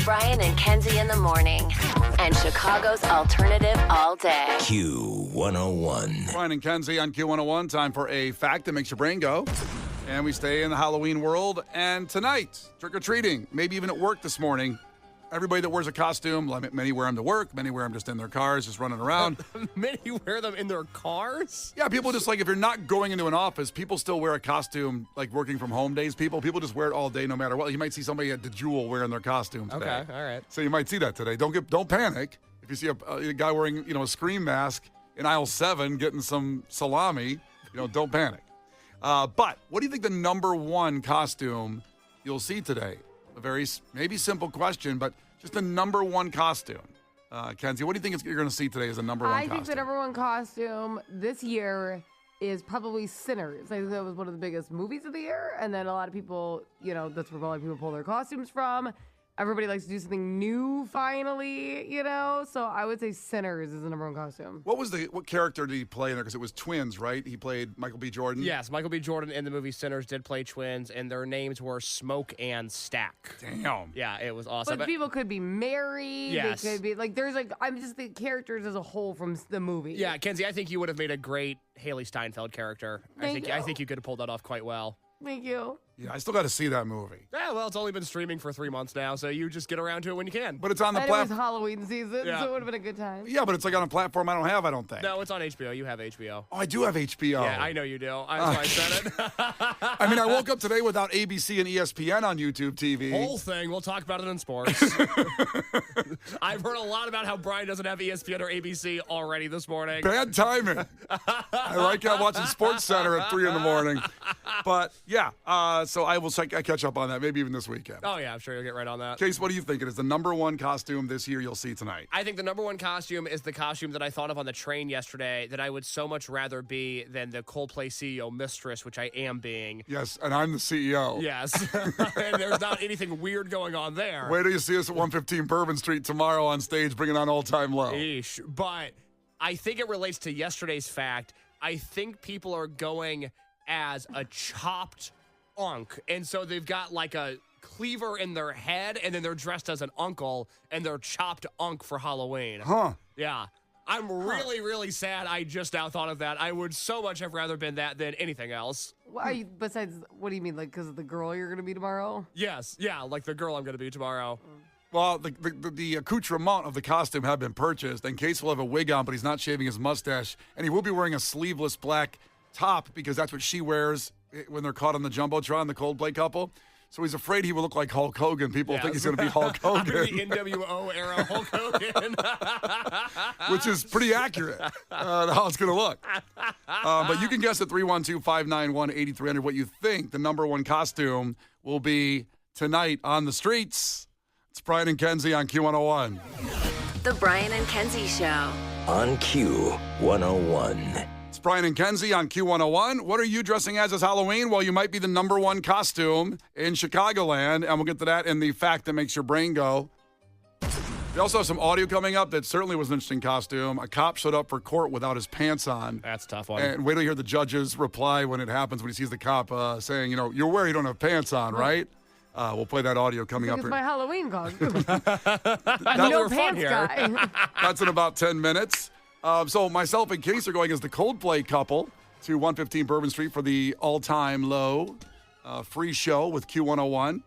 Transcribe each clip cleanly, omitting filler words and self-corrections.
Brian and Kenzie in the morning. And Chicago's alternative all day. Q101. Brian and Kenzie on Q101. Time for a fact that makes your brain go. And we stay in the Halloween world. And tonight, trick-or-treating, maybe even at work this morning. Everybody that wears a costume, many wear them to work, many wear them just in their cars, just running around. Many wear them in their cars? Yeah, people just if you're not going into an office, people still wear a costume, like working from home days. People just wear it all day no matter what. You might see somebody at the Jewel wearing their costume today. Okay, all right. So you might see that today. Don't panic. If you see a guy wearing, a Scream mask in aisle 7 getting some salami, don't panic. But what do you think the number one costume you'll see today? A very maybe simple question, but just the number one costume. Kenzie, what do you think you're going to see today as the number one costume? I think the number one costume this year is probably Sinners. I think that was one of the biggest movies of the year. And then a lot of people, that's where a lot of people pull their costumes from. Everybody likes to do something new finally, So I would say Sinners is the number one costume. What character did he play in there? Because it was twins, right? He played Michael B. Jordan? Yes, Michael B. Jordan in the movie Sinners did play twins, and their names were Smoke and Stack. Damn. Yeah, it was awesome. But people could be married. Yes. They could be I'm just the characters as a whole from the movie. Yeah, Kenzie, I think you would have made a great Haley Steinfeld character. I think you could have pulled that off quite well. Thank you. Yeah, I still got to see that movie. Yeah, well, it's only been streaming for 3 months now, so you just get around to it when you can. But it's on the And it was platform. Halloween season, Yeah. so it would have been a good time. Yeah, but it's on a platform I don't think. No, it's on HBO. You have HBO. Oh, I do have HBO. Yeah, I know you do. That's why I said it. I woke up today without ABC and ESPN on YouTube TV. Whole thing. We'll talk about it in sports. I've heard a lot about how Brian doesn't have ESPN or ABC already this morning. Bad timing. I like watching Sports Center at 3 in the morning. But, yeah, so I will catch up on that, maybe even this weekend. Oh, yeah, I'm sure you'll get right on that. Case, what do you think it is the number one costume this year you'll see tonight? I think the number one costume is the costume that I thought of on the train yesterday that I would so much rather be than the Coldplay CEO mistress, which I am being. Yes, and I'm the CEO. Yes. And there's not anything weird going on there. Wait till you see us at 115 Bourbon Street tomorrow on stage, bringing on All Time Low. Eesh. But I think it relates to yesterday's fact. I think people are going as a chopped unk. And so they've got like a cleaver in their head, and then they're dressed as an uncle, and they're chopped unk for Halloween. Huh. Yeah. I'm really, really sad I just now thought of that. I would so much have rather been that than anything else. Besides, what do you mean, because of the girl you're going to be tomorrow? Yes. Yeah, like the girl I'm going to be tomorrow. Well, the accoutrement of the costume have been purchased, and Case will have a wig on, but he's not shaving his mustache, and he will be wearing a sleeveless black top because that's what she wears when they're caught on the Jumbotron, the Coldplay couple. So he's afraid he will look like Hulk Hogan. People think he's going to be Hulk Hogan. I'm the NWO era Hulk Hogan. Which is pretty accurate, how it's going to look. But you can guess at 312-591-8300 what you think the number one costume will be tonight on the streets. It's Brian and Kenzie on Q101. The Brian and Kenzie Show. On Q101. It's Brian and Kenzie on Q101. What are you dressing as Halloween? Well, you might be the number one costume in Chicagoland, and we'll get to that in the fact that makes your brain go. We also have some audio coming up that certainly was an interesting costume. A cop showed up for court without his pants on. That's a tough one. And wait till you hear the judge's reply when it happens, when he sees the cop saying, you're aware you don't have pants on, right? We'll play that audio coming up It's here. my Halloween costume. No pants guy. That's in about 10 minutes. So myself and Case are going as the Coldplay couple to 115 Bourbon Street for the all-time low free show with Q101.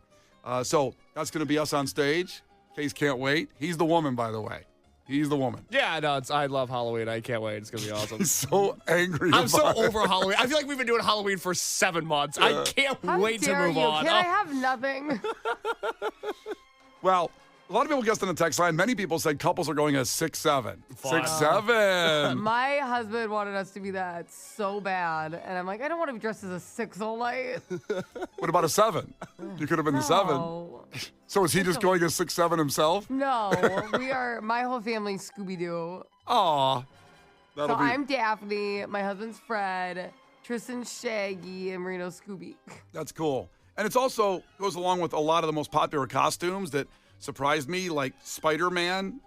So that's going to be us on stage. Case can't wait. He's the woman, by the way. He's the woman. Yeah, no, I love Halloween. I can't wait. It's going to be awesome. He's so angry I'm so about it. over Halloween. I feel like we've been doing Halloween for 7 months. I can't wait to move on. Can I have nothing? Well, a lot of people guessed on the text line. Many people said couples are going as 6'7". Fun. 6'7". My husband wanted us to be that so bad, and I'm like, I don't want to be dressed as a 6 all night. What about a 7? You could have been the 7. No. So is he just going as 6'7" himself? No, we are, my whole family Scooby-Doo. Aw. So I'm Daphne, my husband's Fred, Tristan Shaggy, and Marino Scooby. That's cool. And it's also goes along with a lot of the most popular costumes that surprised me, like Spider-Man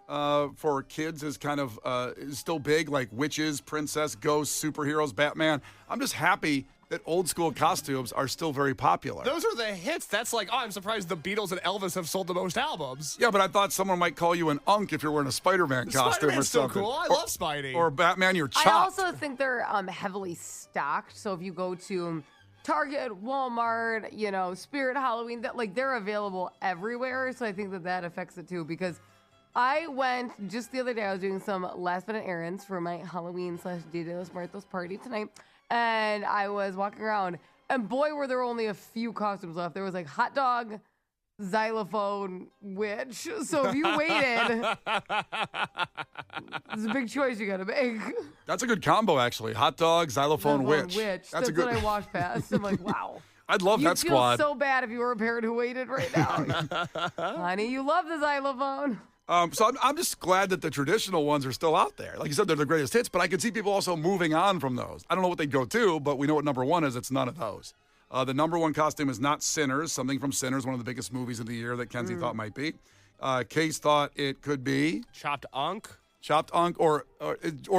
for kids is kind of is still big, like witches, princess, ghosts, superheroes, Batman. I'm just happy that old school costumes are still very popular. Those are the hits. That's like, oh, I'm surprised the Beatles and Elvis have sold the most albums. Yeah, but I thought someone might call you an unk if you're wearing a Spider-Man costume Spider-Man's or still something. cool. I love Spidey. Or Batman, you're chopped. I also think they're heavily stocked. So if you go to Target, Walmart, Spirit Halloween, they're available everywhere. So I think that affects it too, because I went just the other day. I was doing some last minute errands for my Halloween/Dia de los Muertos party tonight, and I was walking around, and boy, were there only a few costumes left. There was like hot dog, xylophone, witch. So if you waited, it's a big choice you got to make. That's a good combo, actually. Hot dog, xylophone, witch. That's a good. what I walked past. I'm like, wow. I'd love that squad. You'd feel so bad if you were a parent who waited right now. Honey, you love the xylophone. So I'm just glad that the traditional ones are still out there. Like you said, they're the greatest hits, but I can see people also moving on from those. I don't know what they go to, but we know what number one is. It's none of those. The number one costume is not Sinners, something from Sinners, one of the biggest movies of the year that Kenzie thought might be. Case thought it could be Chopped Unk. Chopped Unk or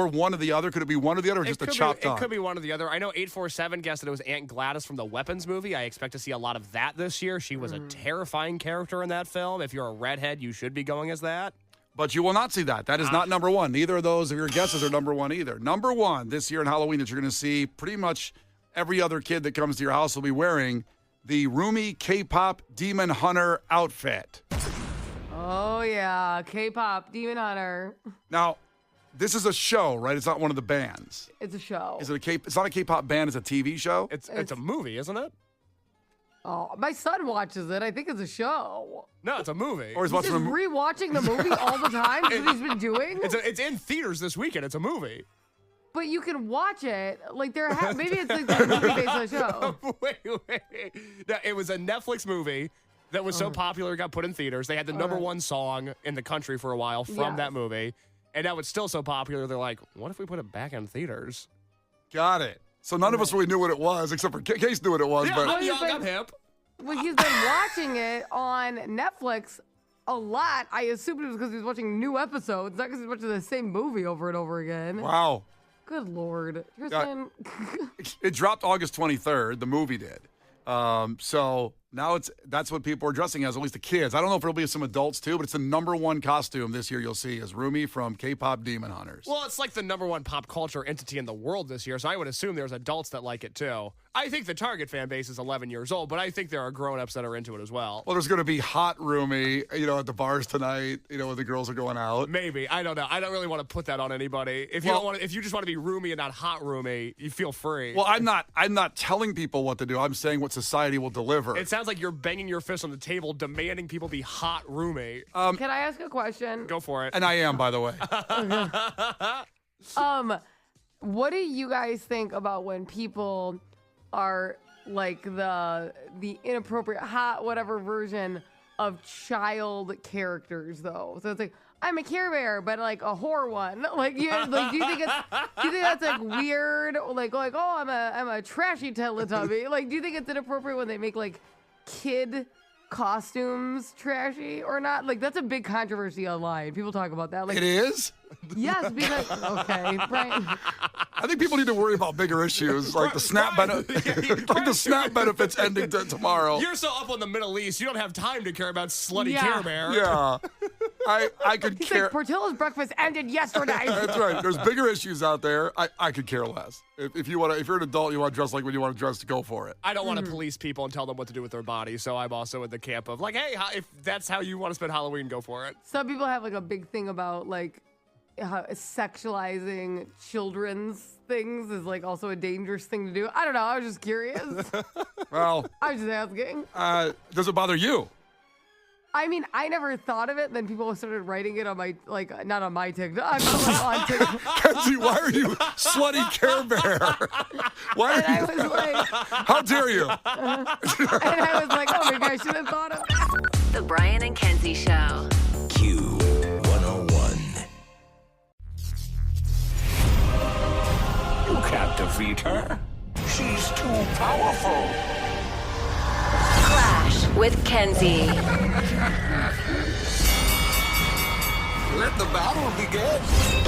one or the other. Could it be one or the other or just a chopped Unk? It could be one or the other. I know 847 guessed that it was Aunt Gladys from the Weapons movie. I expect to see a lot of that this year. She was a terrifying character in that film. If you're a redhead, you should be going as that. But you will not see that. That is not number one. Neither of those of your guesses are number one either. Number one this year in Halloween that you're going to see pretty much every other kid that comes to your house will be wearing the roomy K-pop Demon Hunter outfit. Oh, yeah. K-pop, Demon Hunter. Now, this is a show, right? It's not one of the bands. It's a show. Is it it's not a K-pop band, it's a TV show? It's a movie, isn't it? Oh, my son watches it. I think it's a show. No, it's a movie. Or He's just rewatching the movie all the time. That's what he's been doing. It's in theaters this weekend. It's a movie. But you can watch it. Like maybe it's like the movie based on a show. Wait. No, it was a Netflix movie that was so popular it got put in theaters. They had the number one song in the country for a while from that movie. And now it's still so popular, they're like, what if we put it back in theaters? Got it. So none of us really knew what it was, except for Case knew what it was. Yeah, but I'm young, I'm hip. Well, he's been watching it on Netflix a lot. I assumed it was because he was watching new episodes, not because he's watching the same movie over and over again. Wow. Good Lord. Tristan. It dropped August 23rd, the movie did. So now that's what people are dressing as, at least the kids. I don't know if there'll be some adults too, but it's the number one costume this year you'll see is Rumi from K-pop Demon Hunters. Well, it's like the number one pop culture entity in the world this year, so I would assume there's adults that like it too. I think the target fan base is 11 years old, but I think there are grown-ups that are into it as well. Well, there's going to be hot Rumi, at the bars tonight, when the girls are going out. Maybe. I don't know. I don't really want to put that on anybody. If you just want to be roomy and not hot roomy, you feel free. Well, I'm not telling people what to do. I'm saying what society will deliver. It sounds like you're banging your fist on the table demanding people be hot roomy. Can I ask a question? Go for it. And I am, by the way. What do you guys think about when people are like the inappropriate hot whatever version of child characters though? So it's like, I'm a Care Bear, but like a whore one. Like, do you think that's like weird? Like, oh, I'm a trashy Teletubby. Like, do you think it's inappropriate when they make like kid costumes trashy or not? Like, that's a big controversy online. People talk about that. Like, it is? Yes, because okay, Brian. I think people need to worry about bigger issues like the SNAP benefits ending tomorrow. You're so up on the Middle East, you don't have time to care about slutty Care Bear. Yeah. I could He's care. like, Portillo's breakfast ended yesterday. That's right. There's bigger issues out there. I could care less. If you're an adult, you want to dress like when you want to dress, to go for it. I don't want to police people and tell them what to do with their bodies, so I'm also in the camp of like, hey, if that's how you want to spend Halloween, go for it. Some people have like a big thing about like sexualizing children's things is like also a dangerous thing to do. I don't know. I was just curious. Well, I was just asking. Does it bother you? I mean, I never thought of it. Then people started writing it on my, like, not on my TikTok. I'm on TikTok. Kenzie, why are you slutty Care Bear? Why And are I you? was like, How dare you? and I was like, oh, maybe I should have thought of it. The Brian and Kenzie Show. Q101. You can't defeat her. She's too powerful. Klash with Kenzie. Let Let the battle begin.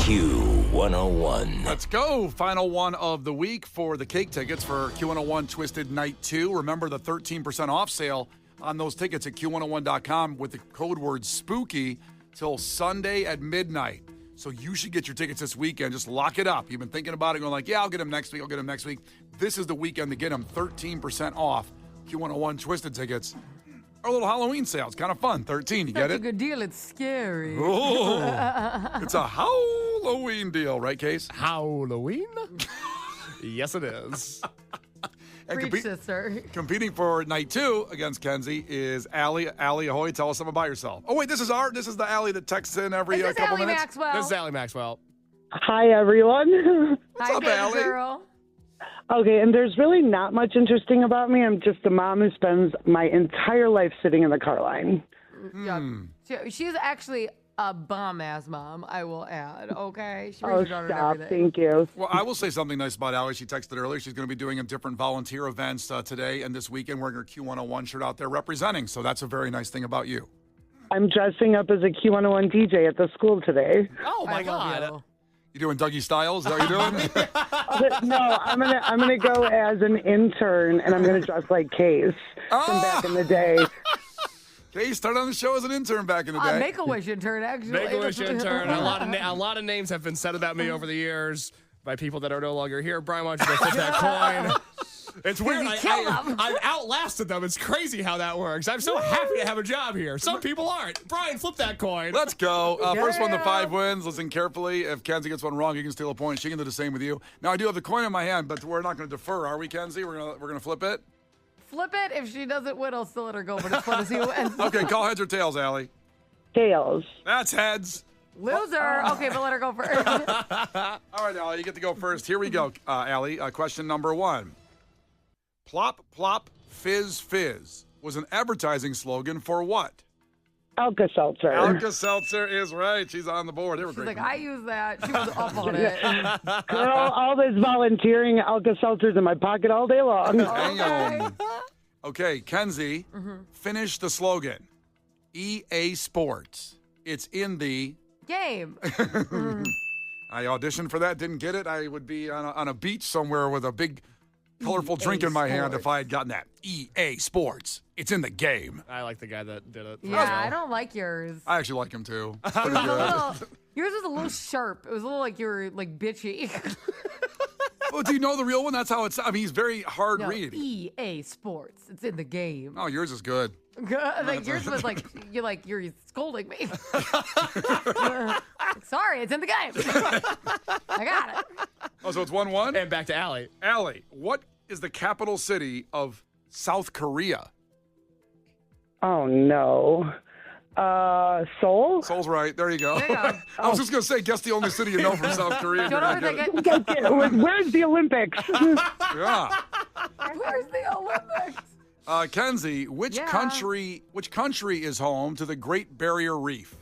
Q101. Let's go. Final one of the week for the cake tickets for Q101 Twisted Night 2. Remember the 13% off sale on those tickets at Q101.com with the code word SPOOKY till Sunday at midnight. So you should get your tickets this weekend. Just lock it up. You've been thinking about it, going like, yeah, I'll get them next week. I'll get them next week. This is the weekend to get them. 13% off Q101 Twisted tickets. Our little Halloween sale. It's kind of fun. 13. You get That's a it? good deal. It's scary. Oh, it's a Halloween deal, right, Case? Halloween? Yes, it is. And Preach, sister. competing for night 2 against Kenzie is Allie. Allie, ahoy, tell us something about yourself. Oh, wait, this is the Allie that texts in every Is this couple Allie minutes? Maxwell? This is Allie Maxwell. Hi, everyone. Hi, up, baby Allie? girl. Okay, and there's really not much interesting about me. I'm just a mom who spends my entire life sitting in the car line. She's actually a bomb-ass mom, I will add, okay? She Oh, raised your daughter and stop. everything. Thank you. Well, I will say something nice about Allie. She texted earlier. She's going to be doing different volunteer events today and this weekend, wearing her Q101 shirt out there representing. So that's a very nice thing about you. I'm dressing up as a Q101 DJ at the school today. Oh, my I love God. you. You doing Dougie Styles? Is that what you're doing? No, I'm gonna go as an intern, and I'm gonna dress like Case from back in the day. Okay, you started on the show as an intern back in the day. Make-A-Wish intern, actually. Make-A-Wish intern. A lot of names have been said about me over the years by people that are no longer here. Brian, why don't you go flip that coin? It's weird. I've outlasted them. It's crazy how that works. I'm so happy to have a job here. Some people aren't. Brian, flip that coin. Let's go. First one to 5 wins. Listen carefully. If Kenzie gets one wrong, you can steal a point. She can do the same with you. Now, I do have the coin in my hand, but we're not going to defer, are we, Kenzie? We're gonna flip it? Flip it. If she doesn't win, I'll still let her go, but it's fun to see who wins. Okay, call heads or tails, Allie. Tails. That's heads. Loser. Okay, but let her go first. All right, Allie, you get to go first. Here we go, Allie. Question number 1. Plop, plop, fizz, fizz was an advertising slogan for what? Alka-Seltzer. Alka-Seltzer is right. She's on the board. They were She's great. like, I use that. She was up on it. Girl, all this volunteering Alka-Seltzer's in my pocket all day long. Hang on. Okay, Kenzie, finish the slogan. EA Sports. It's in the... Game. I auditioned for that, didn't get it. I would be on a beach somewhere with a big, colorful drink in my hand if I had gotten that. EA Sports. It's in the game. I like the guy that did it. Yeah, I don't like yours. I actually like him too. It's pretty It was a good. little- yours was a little sharp. It was a little like you were like bitchy. Well, do you know the real one? That's how it's. I mean, he's very hard No, reading. EA Sports. It's in the game. Oh, yours is good. Like yours was like you're scolding me. Sorry, it's in the game. I got it. Oh, so it's 1-1? And back to Allie. Allie, what is the capital city of South Korea? Oh, no. Seoul? Seoul's right. There you go. There you go. I was just going to say, guess the only city you know from South Korea. Don't You're gonna overthink get it. Where's the Olympics? Yeah. Where's the Olympics? Kenzie, which Yeah. country is home to the Great Barrier Reef?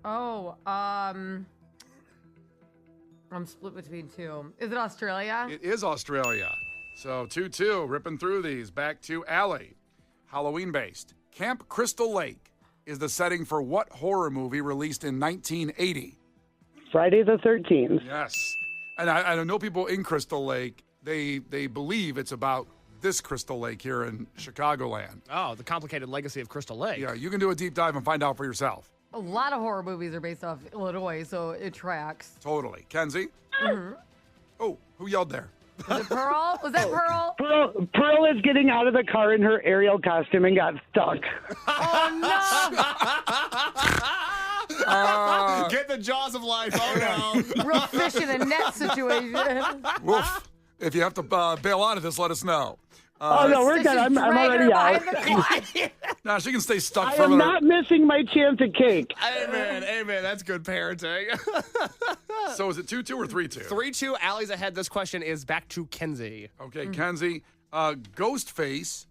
Oh, I'm split between two. Is it Australia? It is Australia. So 2-2, ripping through these. Back to Allie. Halloween-based. Camp Crystal Lake is the setting for what horror movie released in 1980? Friday the 13th. Yes. And I know people in Crystal Lake, they believe it's about this Crystal Lake here in Chicagoland. Oh, the complicated legacy of Crystal Lake. Yeah, you can do a deep dive and find out for yourself. A lot of horror movies are based off Illinois, so it tracks. Totally. Kenzie? Oh, who yelled there? Was it Pearl? Was that Pearl? Pearl is getting out of the car in her Ariel costume and got stuck. Oh Get the jaws of life. Oh, no. no! Real fish in a net situation. Woof. If you have to bail out of this, let us know. Oh, no, we're good. I'm already out. Nah, she can stay stuck I for a am little. not missing my chance at cake. Amen. That's good parenting. So is it 2-2 or 3-2? 3-2. Allie's ahead. This question is back to Kenzie. Okay, Kenzie. Ghostface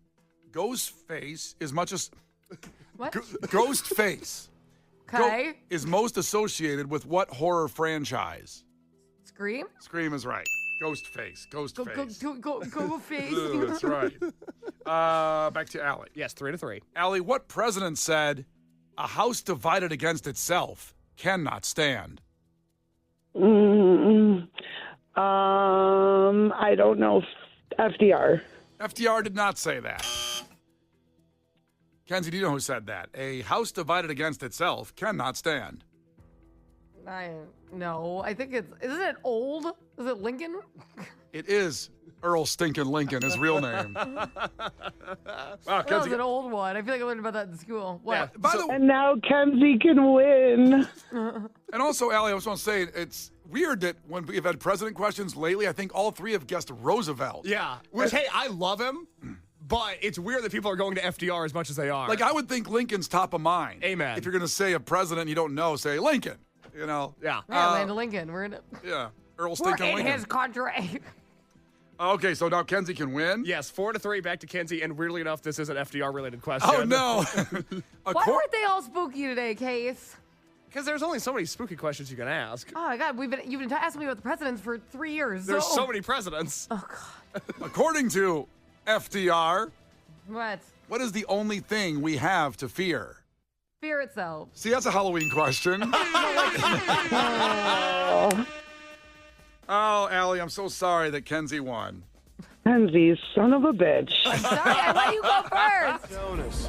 is much as What? Ghostface Okay. is most associated with what horror franchise? Scream? Scream is right. Ghostface. Go face. Ugh, that's right. Back to Allie. Yes, 3-3. Allie, what president said, "A house divided against itself cannot stand? I don't know. FDR. FDR did not say that. Kenzie, do you know who said that? A house divided against itself cannot stand. No, I think isn't it old? Is it Lincoln? It is Earl Stinkin' Lincoln, his real name. Wow, That Kenzie. was an old one. I feel like I learned about that in school. What? Yeah. By the way, And now Kenzie can win. and also, Allie, I just want to say it's weird that when we've had president questions lately, I think all three have guessed Roosevelt. Yeah. Which, hey, I love him, but it's weird that people are going to FDR as much as they are. Like, I would think Lincoln's top of mind. Amen. If you're going to say a president you don't know, say Lincoln. You know? Yeah. Yeah, Land of Lincoln. We're in it. Yeah. Earl We're Stinkin' in Lincoln. his country. Okay, so now Kenzie can win? Yes, 4-3 back to Kenzie, and weirdly enough, this is an FDR-related question. Oh, no. Why weren't they all spooky today, Case? Because there's only so many spooky questions you can ask. Oh my God, you've been asking me about the presidents for 3 years. There's so many presidents. Oh God. According to FDR, What? is the only thing we have to fear? Fear itself. See, that's a Halloween question. Oh, Allie, I'm so sorry that Kenzie won. Kenzie, son of a bitch. Sorry, I let you go first. Jonas,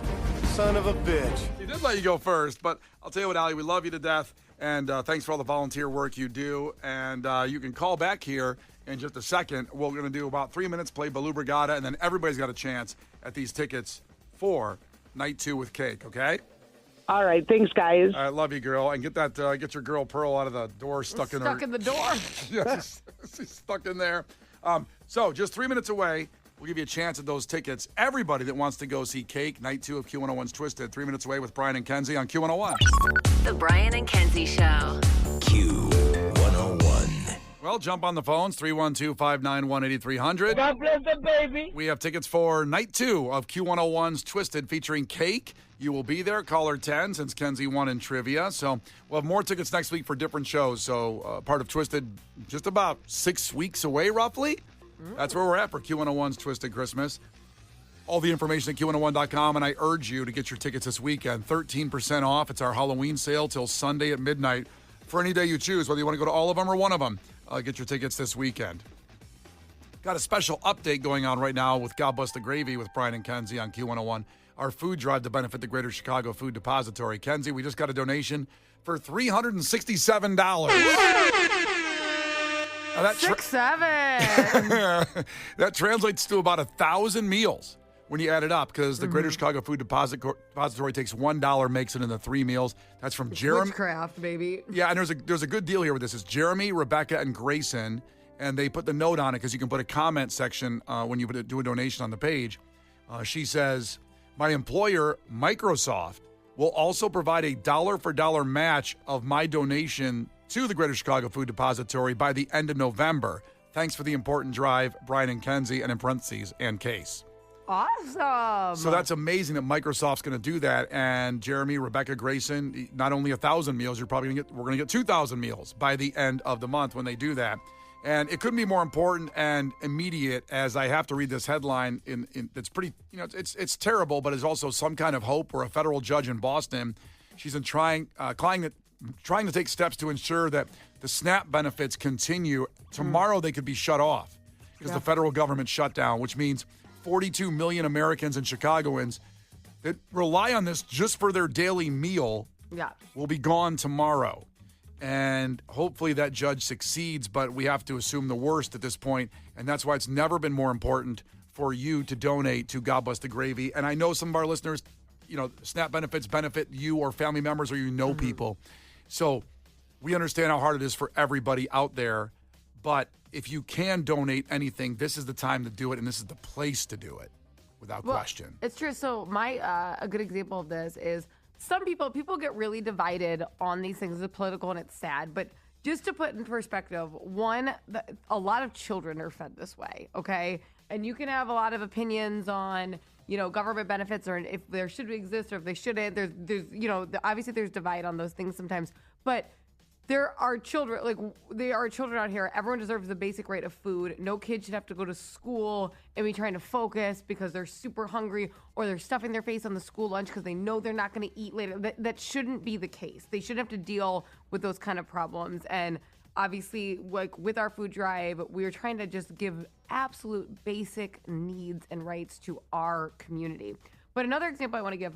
son of a bitch. He did let you go first, but I'll tell you what, Allie, we love you to death, and thanks for all the volunteer work you do. And you can call back here in just a second. We're going to do about 3 minutes, play Baloo Brigada, and then everybody's got a chance at these tickets for Night 2 with Cake, okay? All right, thanks, guys. I love you, girl. And get your girl Pearl out of the door, stuck in the door. Yeah, she's stuck in there. So just 3 minutes away. We'll give you a chance at those tickets. Everybody that wants to go see Cake, Night 2 of Q101's Twisted, 3 minutes away with Brian and Kenzie on Q101. The Brian and Kenzie Show. Q101. Well, jump on the phones, 312-591-8300. God bless the baby. We have tickets for Night 2 of Q101's Twisted featuring Cake. You will be there, caller 10, since Kenzie won in trivia. So we'll have more tickets next week for different shows. So part of Twisted just about 6 weeks away, roughly. That's where we're at for Q101's Twisted Christmas. All the information at Q101.com, and I urge you to get your tickets this weekend. 13% off. It's our Halloween sale till Sunday at midnight for any day you choose, whether you want to go to all of them or one of them. Get your tickets this weekend. Got a special update going on right now with God Bless the Gravy with Brian and Kenzie on Q101. Our food drive to benefit the Greater Chicago Food Depository. Kenzie, we just got a donation for $367. Now that 6-7. that translates to about 1,000 meals when you add it up, because the Greater Chicago Food Depository takes $1, makes it into 3 meals. That's from Jeremy. Witchcraft, baby. Yeah, and there's a good deal here with this. It's Jeremy, Rebecca, and Grayson, and they put the note on it because you can put a comment section when you do a donation on the page. She says, my employer, Microsoft, will also provide a dollar-for-dollar match of my donation to the Greater Chicago Food Depository by the end of November. Thanks for the important drive, Brian and Kenzie, and in parentheses, and Case. Awesome. So that's amazing that Microsoft's going to do that. And Jeremy, Rebecca, Grayson, not only 1,000 meals, we're going to get 2,000 meals by the end of the month when they do that. And it couldn't be more important and immediate, as I have to read this headline. It's pretty, it's terrible, but it's also some kind of hope. Where a federal judge in Boston, she's been trying to take steps to ensure that the SNAP benefits continue. Tomorrow they could be shut off because the federal government shut down, which means 42 million Americans and Chicagoans that rely on this just for their daily meal will be gone tomorrow. And hopefully that judge succeeds, but we have to assume the worst at this point, and that's why it's never been more important for you to donate to God Bless the Gravy. And I know some of our listeners, SNAP benefits benefit you or family members or people. So we understand how hard it is for everybody out there, but if you can donate anything, this is the time to do it, and this is the place to do it, without question. It's true. So a good example of this is some people get really divided on these things. It's political and it's sad, but just to put in perspective, a lot of children are fed this way, okay? And you can have a lot of opinions on, government benefits or if there should exist or if they shouldn't. There's obviously there's divide on those things sometimes, but there are children out here. Everyone deserves the basic right of food. No kid should have to go to school and be trying to focus because they're super hungry or they're stuffing their face on the school lunch because they know they're not going to eat later. That shouldn't be the case. They shouldn't have to deal with those kind of problems. And obviously, like with our food drive, we are trying to just give absolute basic needs and rights to our community. But another example I want to give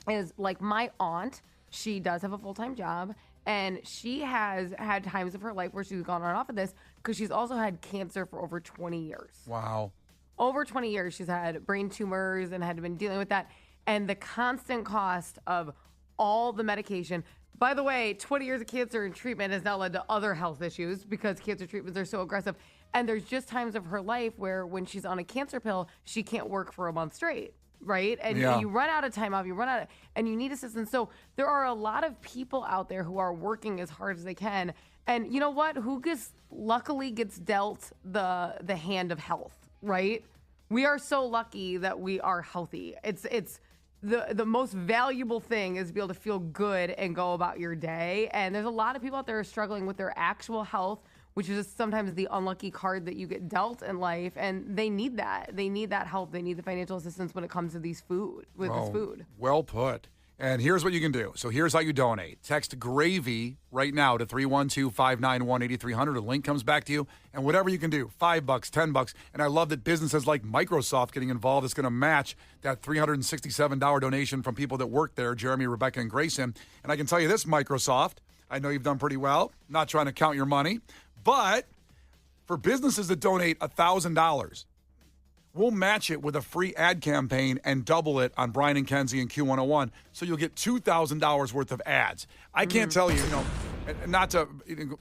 is like my aunt. She does have a full-time job, and she has had times of her life where she's gone on and off of this because she's also had cancer for over 20 years. Wow. Over 20 years, she's had brain tumors and had been dealing with that. And the constant cost of all the medication. By the way, 20 years of cancer and treatment has now led to other health issues because cancer treatments are so aggressive. And there's just times of her life where when she's on a cancer pill, she can't work for a month straight. Right? And you run out of time off, and you need assistance. So there are a lot of people out there who are working as hard as they can. And you know what? Who luckily gets dealt the hand of health, right? We are so lucky that we are healthy. It's the most valuable thing is to be able to feel good and go about your day. And there's a lot of people out there struggling with their actual health, which is just sometimes the unlucky card that you get dealt in life. And they need that. They need that help. They need the financial assistance when it comes to this food. Well put. And here's what you can do. So here's how you donate. Text GRAVY right now to 312-591-8300. A link comes back to you. And whatever you can do, $5, $10. And I love that businesses like Microsoft getting involved is going to match that $367 donation from people that work there, Jeremy, Rebecca, and Grayson. And I can tell you this, Microsoft, I know you've done pretty well. Not trying to count your money. But for businesses that donate $1,000, we'll match it with a free ad campaign and double it on Brian and Kenzie and Q101. So you'll get $2,000 worth of ads. I can't tell you, not to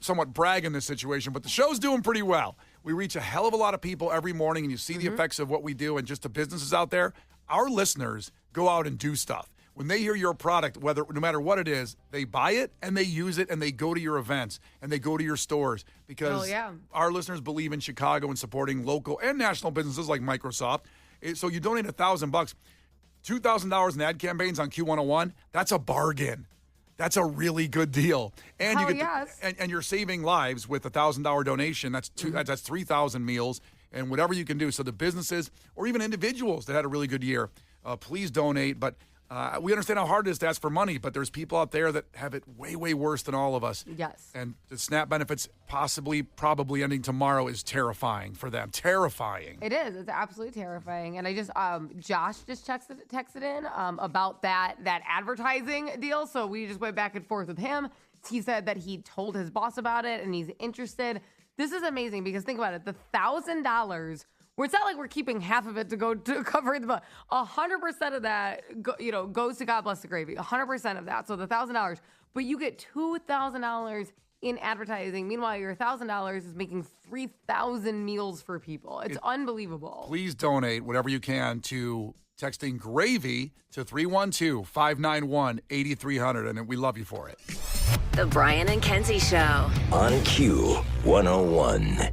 somewhat brag in this situation, but the show's doing pretty well. We reach a hell of a lot of people every morning, and you see the effects of what we do. And just the businesses out there, our listeners go out and do stuff. When they hear your product, no matter what it is, they buy it and they use it and they go to your events and they go to your stores because our listeners believe in Chicago and supporting local and national businesses like Microsoft. So you donate $1,000, $2,000 in ad campaigns on Q101. That's a bargain. That's a really good deal. And and you're saving lives with $1,000 donation. That's that's 3,000 meals and whatever you can do. So the businesses or even individuals that had a really good year, please donate. But we understand how hard it is to ask for money, but there's people out there that have it way, way worse than all of us. Yes. And the SNAP benefits probably ending tomorrow is terrifying for them. Terrifying. It is. It's absolutely terrifying. And I just, Josh just texted in about that advertising deal. So we just went back and forth with him. He said that he told his boss about it and he's interested. This is amazing because think about it. The $1,000, where it's not like we're keeping half of it to go to cover the bill. 100% of that, goes to God Bless the Gravy. 100% of that. So the $1,000, but you get $2,000 in advertising. Meanwhile, your $1,000 is making 3,000 meals for people. It's unbelievable. Please donate whatever you can to texting GRAVY to 312-591-8300, and we love you for it. The Brian and Kenzie Show. On Q101.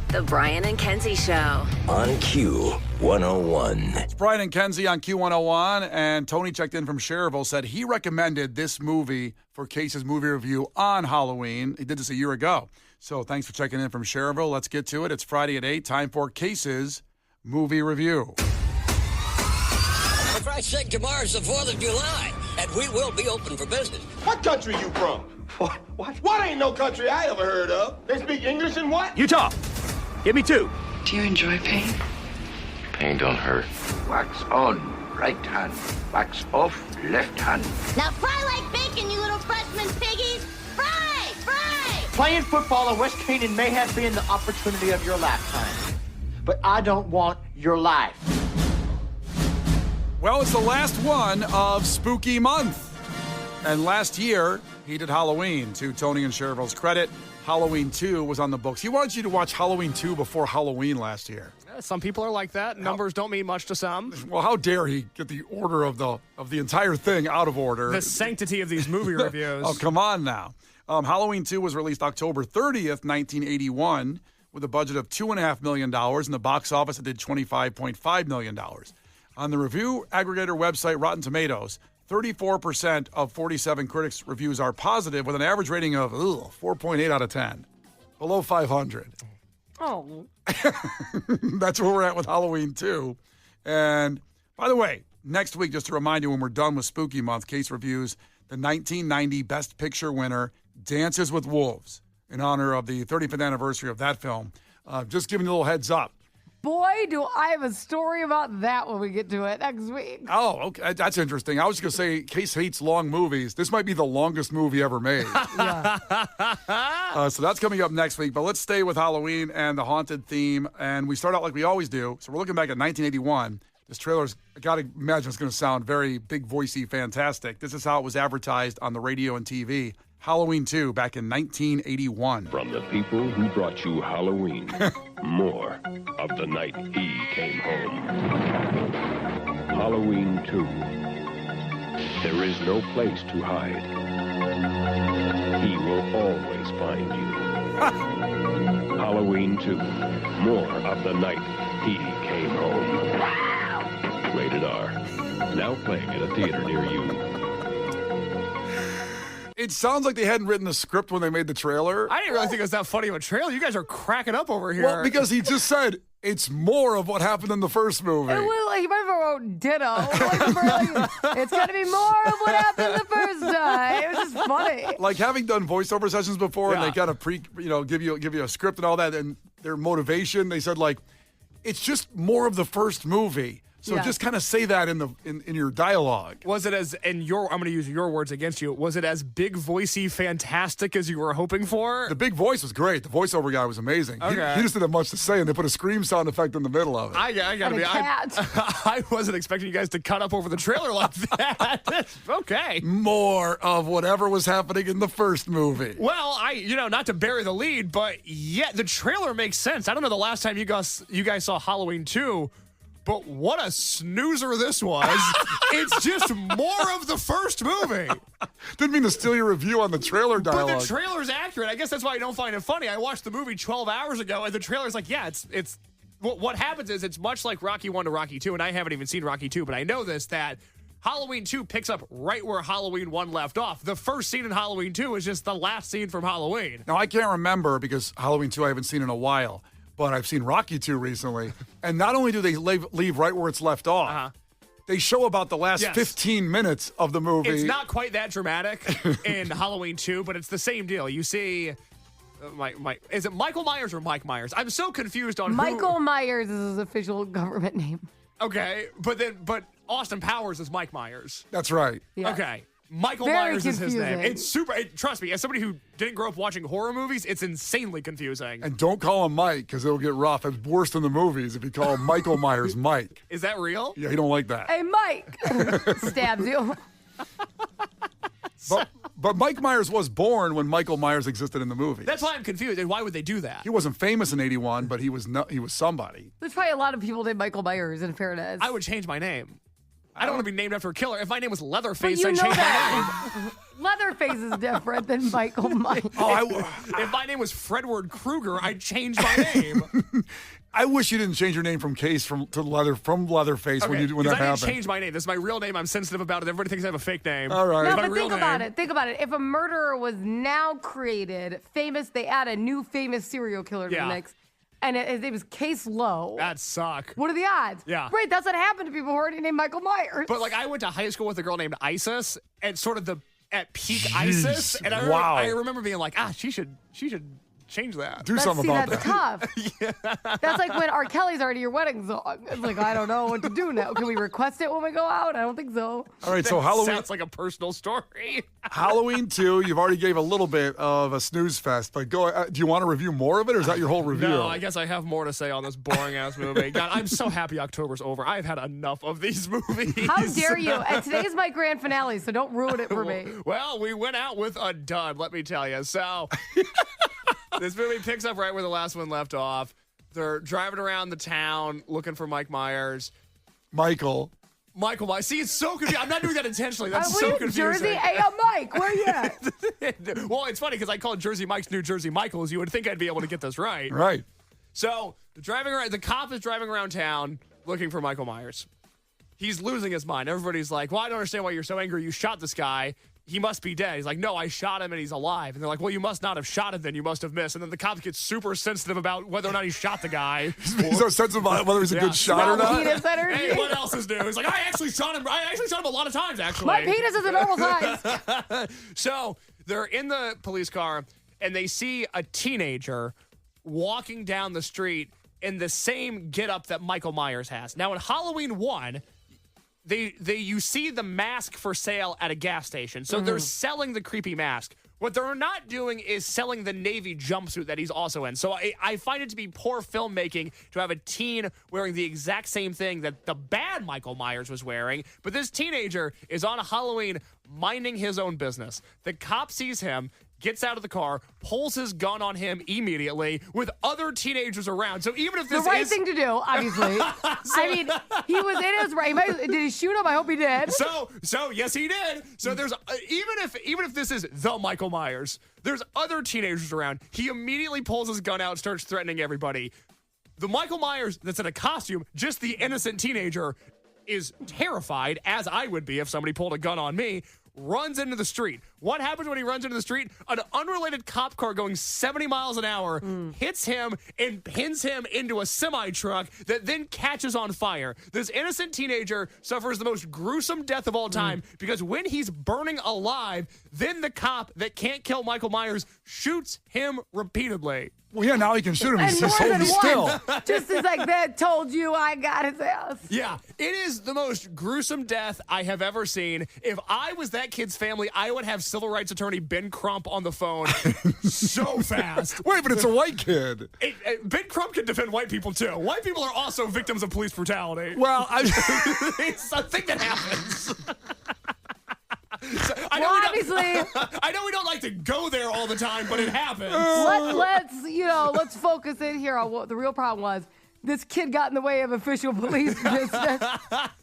The Brian and Kenzie Show. On Q101. It's Brian and Kenzie on Q101, and Tony checked in from Cherville, said he recommended this movie for Case's movie review on Halloween. He did this a year ago. So thanks for checking in from Cherville. Let's get to it. It's Friday at 8. Time for Case's movie review. For Christ's sake, tomorrow's the 4th of July, and we will be open for business. What country you from? What ain't no country I ever heard of? They speak English in what? Utah. Give me 2. Do you enjoy pain? Pain don't hurt. Wax on, right hand. Wax off, left hand. Now fry like bacon, you little freshman piggies! Fry! Fry! Playing football at West Canaan may have been the opportunity of your lifetime, but I don't want your life. Well, it's the last one of Spooky Month. And last year, he did Halloween, to Tony and Cherville's credit. Halloween 2 was on the books. He wanted you to watch Halloween 2 before Halloween last year. Some people are like that. Numbers don't mean much to some. Well, how dare he get the order of the entire thing out of order. The sanctity of these movie reviews. Oh, come on now. Halloween 2 was released October 30th, 1981, with a budget of $2.5 million. In the box office, it did $25.5 million. On the review aggregator website Rotten Tomatoes, 34% of 47 critics' reviews are positive, with an average rating of 4.8 out of 10, below 500. Oh. That's where we're at with Halloween 2. And by the way, next week, just to remind you, when we're done with Spooky Month, Case reviews the 1990 Best Picture winner, Dances with Wolves, in honor of the 35th anniversary of that film. Just giving you a little heads up. Boy, do I have a story about that when we get to it next week. Oh, okay. That's interesting. I was just going to say, Case hates long movies. This might be the longest movie ever made. So that's coming up next week. But let's stay with Halloween and the haunted theme. And we start out like we always do. So we're looking back at 1981. This trailer's, I got to imagine it's going to sound very big voicey fantastic. This is how it was advertised on the radio and TV. Halloween 2 back in 1981. From the people who brought you Halloween, more of the night he came home. Halloween 2. There is no place to hide. He will always find you. Halloween 2. More of the night he came home. Rated R. Now playing at a theater near you. It sounds like they hadn't written the script when they made the trailer. I didn't really think it was that funny of a trailer. You guys are cracking up over here. Well, because he just said it's more of what happened in the first movie. It was like, you might have wrote ditto. It's going to be more of what happened the first time. It was just funny. Like having done voiceover sessions before, and they kind of give you a script and all that, and their motivation, they said like, it's just more of the first movie. So just kind of say that in your dialogue. Was it as, I'm going to use your words against you, was it as big voicey fantastic as you were hoping for? The big voice was great. The voiceover guy was amazing. Okay. He just didn't have much to say, and they put a scream sound effect in the middle of it. I gotta be. I wasn't expecting you guys to cut up over the trailer like that. Okay. More of whatever was happening in the first movie. Well, not to bury the lead, but the trailer makes sense. I don't know the last time you guys saw Halloween 2. But what a snoozer this was. It's just more of the first movie. Didn't mean to steal your review on the trailer dialogue. But the trailer's accurate. I guess that's why I don't find it funny. I watched the movie 12 hours ago, and the trailer's like, it's what happens is it's much like Rocky 1 to Rocky 2, and I haven't even seen Rocky 2, but I know this, that Halloween 2 picks up right where Halloween 1 left off. The first scene in Halloween 2 is just the last scene from Halloween. Now, I can't remember because Halloween 2 I haven't seen in a while. But I've seen Rocky 2 recently, and not only do they leave right where it's left off, they show about the last 15 minutes of the movie. It's not quite that dramatic in Halloween 2, but it's the same deal. You see, is it Michael Myers or Mike Myers? I'm so confused on Michael Myers is his official government name. Okay, but Austin Powers is Mike Myers. That's right. Yeah. Okay. Michael Very Myers confusing. is his name. It's super. Trust me, as somebody who didn't grow up watching horror movies, it's insanely confusing. And don't call him Mike because it'll get rough. It's worse than the movies if you call Michael Myers Mike. Is that real? Yeah, he don't like that. Hey, Mike! Stabs you. But Mike Myers was born when Michael Myers existed in the movie. That's why I'm confused. And why would they do that? He wasn't famous in 81, but he was somebody. There's probably a lot of people named Michael Myers, in fairness. I would change my name. I don't want to be named after a killer. If my name was Leatherface, I'd know change that. my name. Leatherface is different than Michael Myers. If my name was Fredward Krueger, I'd change my name. I wish you didn't change your name from Case from Leatherface when that happened. I didn't change my name. This is my real name. I'm sensitive about it. Everybody thinks I have a fake name. All right. No, but think about it. Think about it. If a murderer was now created, famous, they add a new famous serial killer to the mix. And his name is Case Lowe. That'd suck. What are the odds? Yeah. Right, that's what happened to people who are already named Michael Myers. But I went to high school with a girl named Isis, and sort of at peak ISIS, and I remember being like, she should change that. Do something about that's that. Tough. That's like when R. Kelly's already your wedding song. It's like, I don't know what to do now. Can we request it when we go out? I don't think so. All right, so Halloween sounds like a personal story. Halloween 2, you've already gave a little bit of a snooze fest, but do you want to review more of it, or is that your whole review? No, I guess I have more to say on this boring-ass movie. God, I'm so happy October's over. I've had enough of these movies. How dare you? And today is my grand finale, so don't ruin it for me. Well, we went out with a dud, let me tell you. So... This movie picks up right where the last one left off. They're driving around the town looking for Mike Myers. Michael Myers. See, it's so confusing. I'm not doing that intentionally. That's so confusing. Jersey? Hey, I'm Mike. Where you at? Well, it's funny because I called Jersey Mike's New Jersey Michaels. You would think I'd be able to get this right. Right. So, the cop is driving around town looking for Michael Myers. he's losing his mind. Everybody's like, well, I don't understand why you're so angry. You shot this guy. He must be dead. He's like, no, I shot him and he's alive. And they're like, well, you must not have shot him then. You must have missed. And then the cops get super sensitive about whether or not he shot the guy. He's so sensitive about whether he's a good shot or not. Penis energy. Hey, what else is new? He's like, I actually shot him a lot of times, actually. My penis is a normal size. So they're in the police car and they see a teenager walking down the street in the same getup that Michael Myers has. Now, in Halloween 1, you see the mask for sale at a gas station. So they're selling the creepy mask. What they're not doing is selling the navy jumpsuit that he's also in. So I find it to be poor filmmaking to have a teen wearing the exact same thing that the bad Michael Myers was wearing. But this teenager is on Halloween minding his own business. The cop sees him, gets out of the car, pulls his gun on him immediately with other teenagers around. So even if this the right thing to do, obviously. I mean, he was in his right. Did he shoot him? I hope he did. So yes, he did. So there's even if this is the Michael Myers, there's other teenagers around. He immediately pulls his gun out, starts threatening everybody. The Michael Myers that's in a costume, just the innocent teenager, is terrified, as I would be if somebody pulled a gun on me. Runs into the street. What happens when he runs into the street? An unrelated cop car going 70 miles an hour hits him and pins him into a semi-truck that then catches on fire. This innocent teenager suffers the most gruesome death of all time because when he's burning alive, then the cop that can't kill Michael Myers shoots him repeatedly. Well, yeah, now he can shoot him. He's more holding than still. one. Just as like that told you I got his ass. Yeah, it is the most gruesome death I have ever seen. If I was that kid's family, I would have civil rights attorney Ben Crump on the phone so fast. Wait, but it's a white kid. Ben Crump can defend white people, too. White people are also victims of police brutality. Well, it's a thing that happens. So, I know we don't like to go there all the time, but it happens. Let's focus in here on what the real problem was. This kid got in the way of official police business,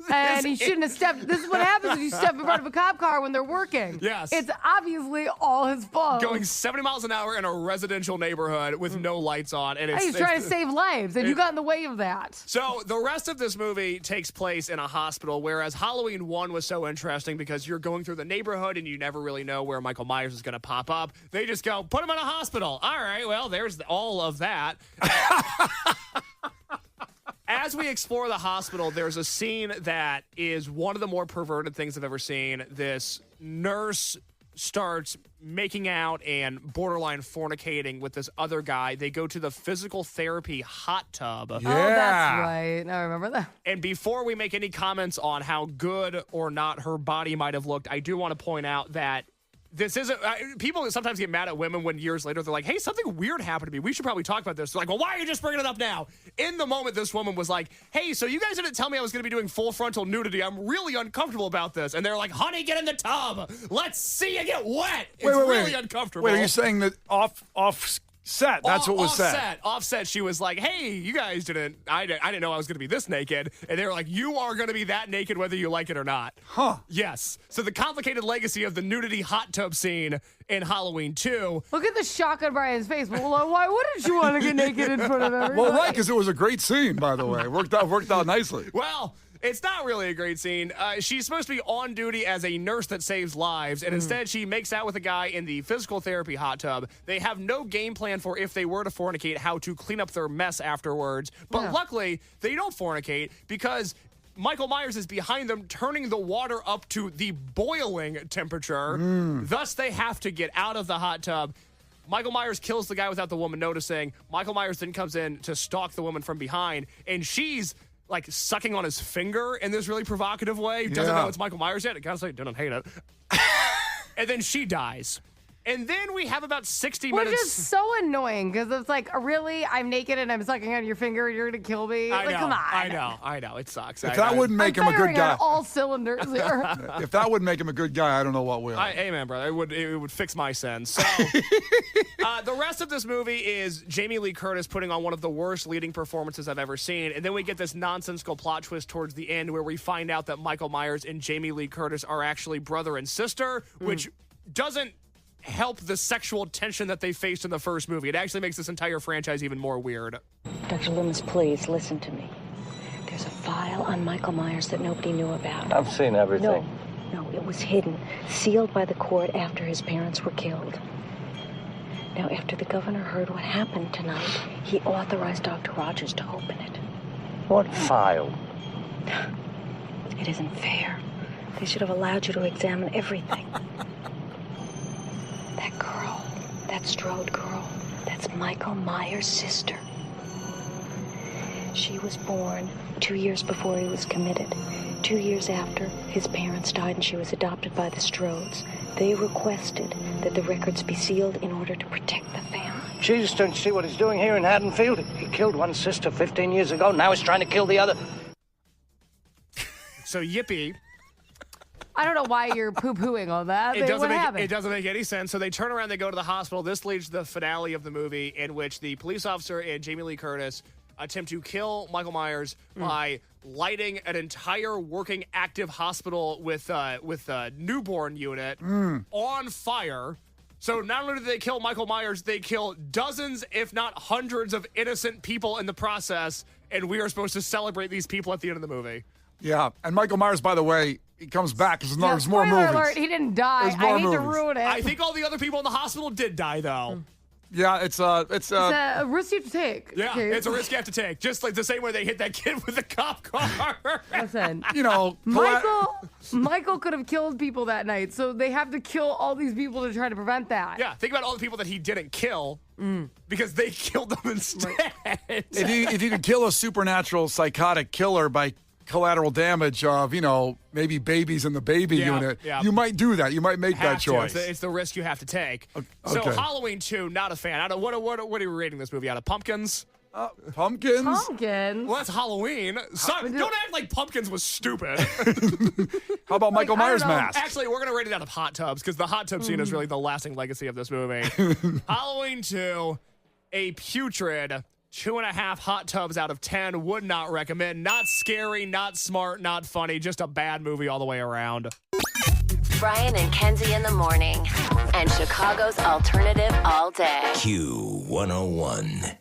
and he shouldn't have stepped. This is what happens when you step in front of a cop car when they're working. Yes. It's obviously all his fault. Going 70 miles an hour in a residential neighborhood with no lights on. And he's trying to save lives, and you got in the way of that. So the rest of this movie takes place in a hospital, whereas Halloween 1 was so interesting because you're going through the neighborhood and you never really know where Michael Myers is going to pop up. They just go, put him in a hospital. All right, well, there's all of that. As we explore the hospital, there's a scene that is one of the more perverted things I've ever seen. This nurse starts making out and borderline fornicating with this other guy. They go to the physical therapy hot tub. Yeah. Oh, that's right. I remember that. And before we make any comments on how good or not her body might have looked, I do want to point out that this isn't people sometimes get mad at women when years later they're like, hey, something weird happened to me. We should probably talk about this. They're like, well, why are you just bringing it up now? In the moment, this woman was like, hey, so you guys didn't tell me I was going to be doing full frontal nudity. I'm really uncomfortable about this. And they're like, honey, get in the tub. Let's see you get wet. It's really uncomfortable. Wait, are you saying that off set? That's what was said. Offset, she was like, hey, you guys didn't, I didn't know I was going to be this naked. And they were like, you are going to be that naked whether you like it or not. Huh. Yes. So the complicated legacy of the nudity hot tub scene in Halloween 2. Look at the shock on Brian's face. Well, why wouldn't you want to get naked in front of everybody? Well, right, because it was a great scene, by the way. It worked out nicely. Well, it's not really a great scene. She's supposed to be on duty as a nurse that saves lives, and instead she makes out with a guy in the physical therapy hot tub. They have no game plan for if they were to fornicate, how to clean up their mess afterwards. But luckily, they don't fornicate because Michael Myers is behind them, turning the water up to the boiling temperature. Thus, they have to get out of the hot tub. Michael Myers kills the guy without the woman noticing. Michael Myers then comes in to stalk the woman from behind, and she's like sucking on his finger in this really provocative way. Doesn't know it's Michael Myers yet. It kind of like, didn't hate it. And then she dies. And then we have about 60 minutes. Which is so annoying because it's like, really? I'm naked and I'm sucking on your finger and you're going to kill me? Come on. I know. It sucks. If that wouldn't make him a good guy. On all cylinders here. If that wouldn't make him a good guy, I don't know what will. Amen, brother. It would fix my sins. So, the rest of this movie is Jamie Lee Curtis putting on one of the worst leading performances I've ever seen. And then we get this nonsensical plot twist towards the end where we find out that Michael Myers and Jamie Lee Curtis are actually brother and sister, which doesn't help the sexual tension that they faced in the first movie. It actually makes this entire franchise even more weird. Dr. Loomis, please listen to me. There's There's a file on Michael Myers that nobody knew about. I've seen everything. No, it was hidden, sealed by the court after his parents were killed. Now, after the governor heard what happened tonight, he authorized Dr. Rogers to open it. What file? It isn't fair. They should have allowed you to examine everything. That girl, that Strode girl, that's Michael Myers' sister. She was born 2 years before he was committed. 2 years after, his parents died and she was adopted by the Strodes. They requested that the records be sealed in order to protect the family. Jesus, don't you see what he's doing here in Haddonfield? He killed one sister 15 years ago. Now he's trying to kill the other. So, yippee. I don't know why you're poo-pooing all that. It What happened? doesn't make any sense. So they turn around, they go to the hospital. This leads to the finale of the movie in which the police officer and Jamie Lee Curtis attempt to kill Michael Myers by lighting an entire working active hospital with a newborn unit on fire. So not only do they kill Michael Myers, they kill dozens, if not hundreds, of innocent people in the process, and we are supposed to celebrate these people at the end of the movie. Yeah, and Michael Myers, by the way, he comes back because there's more spoiler movies. alert, he didn't die. There's more I hate to movies. ruin it. I think all the other people in the hospital did die, though. Yeah, it's a risk you have to take. Yeah, Okay. it's a risk you have to take. Just like the same way they hit that kid with a cop car. Listen, you know, Michael could have killed people that night, so they have to kill all these people to try to prevent that. Yeah, think about all the people that he didn't kill because they killed them instead. if you could kill a supernatural psychotic killer by collateral damage of, maybe babies in the baby unit, you might do that. You might make that choice. It's the risk you have to take. Okay. So Halloween 2, not a fan. I don't. What are you rating this movie out of? Pumpkins? Pumpkins? Pumpkins? Well, that's Halloween. Son, don't act like Pumpkins was stupid. How about Michael Myers mask? Actually, we're going to rate it out of hot tubs because the hot tub scene is really the lasting legacy of this movie. Halloween 2, a putrid 2.5 hot tubs out of 10. Would not recommend. Not scary, not smart, not funny. Just a bad movie all the way around. Brian and Kenzie in the morning. And Chicago's alternative all day. Q101.